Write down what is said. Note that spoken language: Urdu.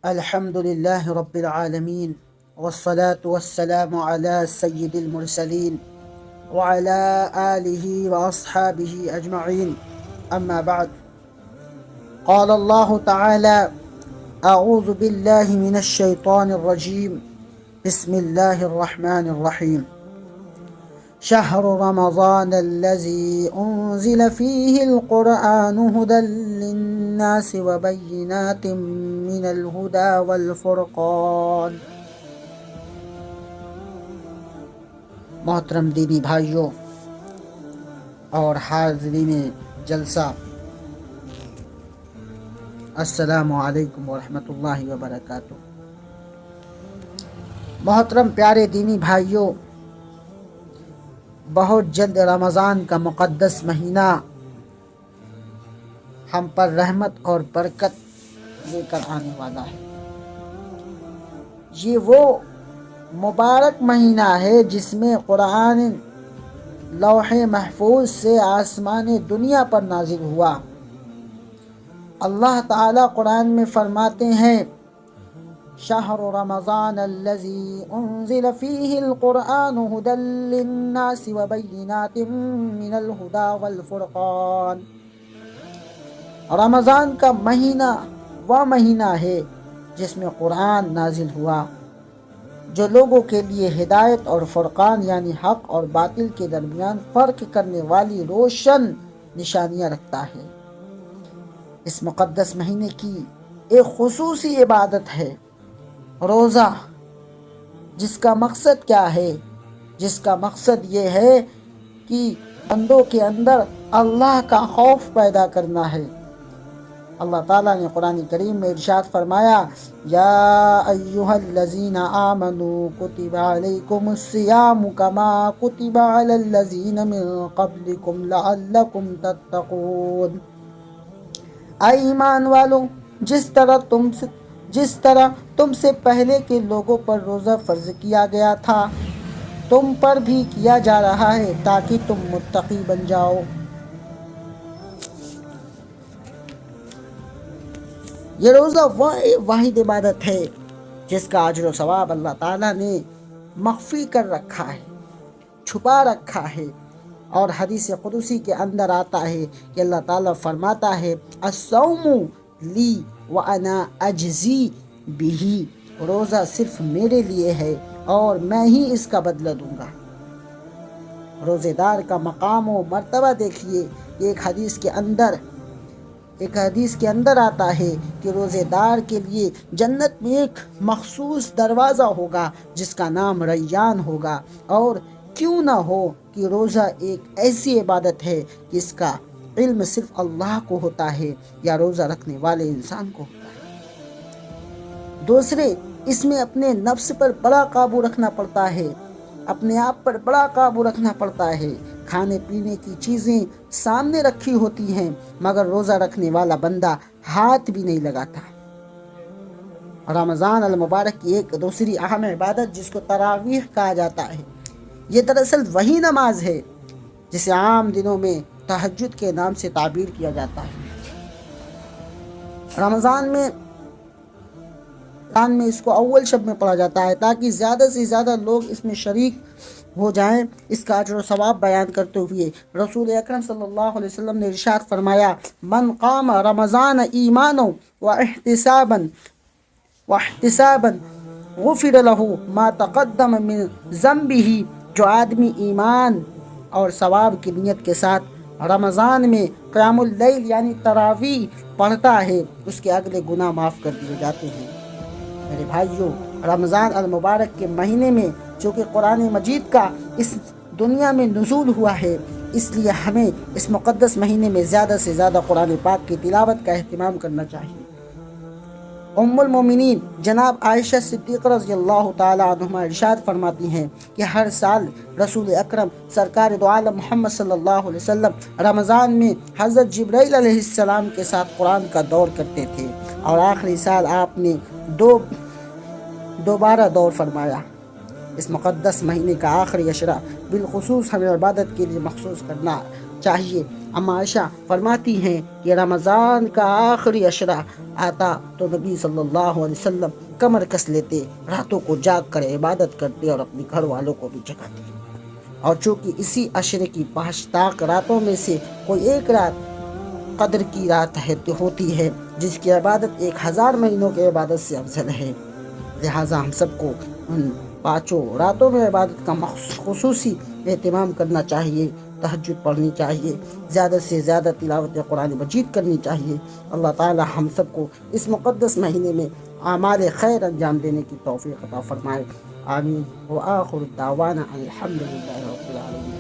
الحمد لله رب العالمين، والصلاة والسلام على سيد المرسلين وعلى آله وأصحابه أجمعين. أما بعد، قال الله تعالى: أعوذ بالله من الشيطان الرجيم. بسم الله الرحمن الرحيم. شهر رمضان الذي أنزل فيه القرآن هدى للناس وبينات من الهدى والفرقان. محترم دینی بھائیوں اور حاضرین جلسہ، السلام علیکم ورحمۃ اللہ وبرکاتہ. محترم پیارے دینی بھائیوں، بہت جلد رمضان کا مقدس مہینہ ہم پر رحمت اور برکت لے کر آنے والا ہے. یہ وہ مبارک مہینہ ہے جس میں قرآن لوح محفوظ سے آسمان دنیا پر نازل ہوا. اللہ تعالی قرآن میں فرماتے ہیں: شہر رمضان الذی انزل فیہ القرآن ھدی للناس وبینات من الھدی والفرقان. رمضان کا مہینہ وہ مہینہ ہے جس میں قرآن نازل ہوا، جو لوگوں کے لیے ہدایت اور فرقان یعنی حق اور باطل کے درمیان فرق کرنے والی روشن نشانیاں رکھتا ہے. اس مقدس مہینے کی ایک خصوصی عبادت ہے روزہ، جس کا مقصد کیا ہے؟ جس کا مقصد یہ ہے کہ بندوں کے اندر اللہ کا خوف پیدا کرنا ہے. اللہ تعالیٰ نے قرآن کریم میں ارشاد فرمایا: یا ایھا الذین آمنوا کتب علیکم الصیام کما کتب علی الذین من قبلکم لعلکم تتقون. اے ایمان والو، جس طرح تم سے پہلے کے لوگوں پر روزہ فرض کیا گیا تھا، تم پر بھی کیا جا رہا ہے تاکہ تم متقی بن جاؤ. یہ روزہ وہ واحد عبادت ہے جس کا اجر و ثواب اللہ تعالیٰ نے مخفی کر رکھا ہے، چھپا رکھا ہے. اور حدیث قدسی کے اندر آتا ہے کہ اللہ تعالیٰ فرماتا ہے: الصوم لی وانا اجزی بہ. روزہ صرف میرے لیے ہے اور میں ہی اس کا بدلہ دوں گا. روزے دار کا مقام و مرتبہ دیکھیے. ایک حدیث کے اندر آتا ہے کہ روزے دار کے لیے جنت میں ایک مخصوص دروازہ ہوگا جس کا نام ریان ہوگا. اور کیوں نہ ہو کہ روزہ ایک ایسی عبادت ہے جس کا علم صرف اللہ کو ہوتا ہے یا روزہ رکھنے والے انسان کو ہوتا ہے. دوسرے، اس میں اپنے نفس پر بڑا قابو رکھنا پڑتا ہے، اپنے آپ پر بڑا قابو رکھنا پڑتا ہے. کھانے پینے کی چیزیں سامنے رکھی ہوتی ہیں مگر روزہ رکھنے والا بندہ ہاتھ بھی نہیں لگاتا. رمضان المبارک کی ایک دوسری اہم عبادت جس کو تراویح کہا جاتا ہے، یہ دراصل وہی نماز ہے جسے عام دنوں میں تہجد کے نام سے تعبیر کیا جاتا ہے. رمضان میں اس کو اول شب میں پڑھا جاتا ہے تاکہ زیادہ سے زیادہ لوگ اس میں شریک ہو جائیں. اس کا اجر و ثواب بیان کرتے ہوئے رسول اکرم صلی اللہ علیہ وسلم نے ارشاد فرمایا: من قام رمضان ایمانا واحتسابا غفر له ما تقدم من ذنبه. جو آدمی ایمان اور ثواب کی نیت کے ساتھ رمضان میں قیام اللیل یعنی تراویح پڑھتا ہے، اس کے اگلے گناہ معاف کر دیے جاتے ہیں. میرے بھائیوں، رمضان المبارک کے مہینے میں چونکہ قرآن مجید کا اس دنیا میں نزول ہوا ہے، اس لیے ہمیں اس مقدس مہینے میں زیادہ سے زیادہ قرآن پاک کی تلاوت کا اہتمام کرنا چاہیے. ام المومنین جناب عائشہ صدیقہ رضی اللہ تعالی عنہما ارشاد فرماتی ہیں کہ ہر سال رسول اکرم سرکار دو عالم محمد صلی اللہ علیہ وسلم رمضان میں حضرت جبرائیل علیہ السلام کے ساتھ قرآن کا دور کرتے تھے، اور آخری سال آپ نے دوبارہ دور فرمایا. اس مقدس مہینے کا آخری عشرہ بالخصوص ہمیں عبادت کے لیے مخصوص کرنا چاہیے. اما عائشہ فرماتی ہیں کہ رمضان کا آخری عشرہ آتا تو نبی صلی اللہ علیہ وسلم کمر کس لیتے، راتوں کو جاگ کر عبادت کرتے اور اپنے گھر والوں کو بھی جگاتے۔ اور چونکہ اسی عشرے کی پاشتاق راتوں میں سے کوئی ایک رات قدر کی رات ہوتی ہے، جس کی عبادت 1000 مہینوں کی عبادت سے افضل ہے، لہٰذا ہم سب کو ان 5 راتوں میں عبادت کا خصوصی اہتمام کرنا چاہیے، تہجد پڑھنی چاہیے، زیادہ سے زیادہ تلاوت قرآن مجید کرنی چاہیے۔ اللہ تعالی ہم سب کو اس مقدس مہینے میں اعمال خیر انجام دینے کی توفیق عطا فرمائے، آمین۔ وآخر دعوانا الحمد للہ رب العالمین۔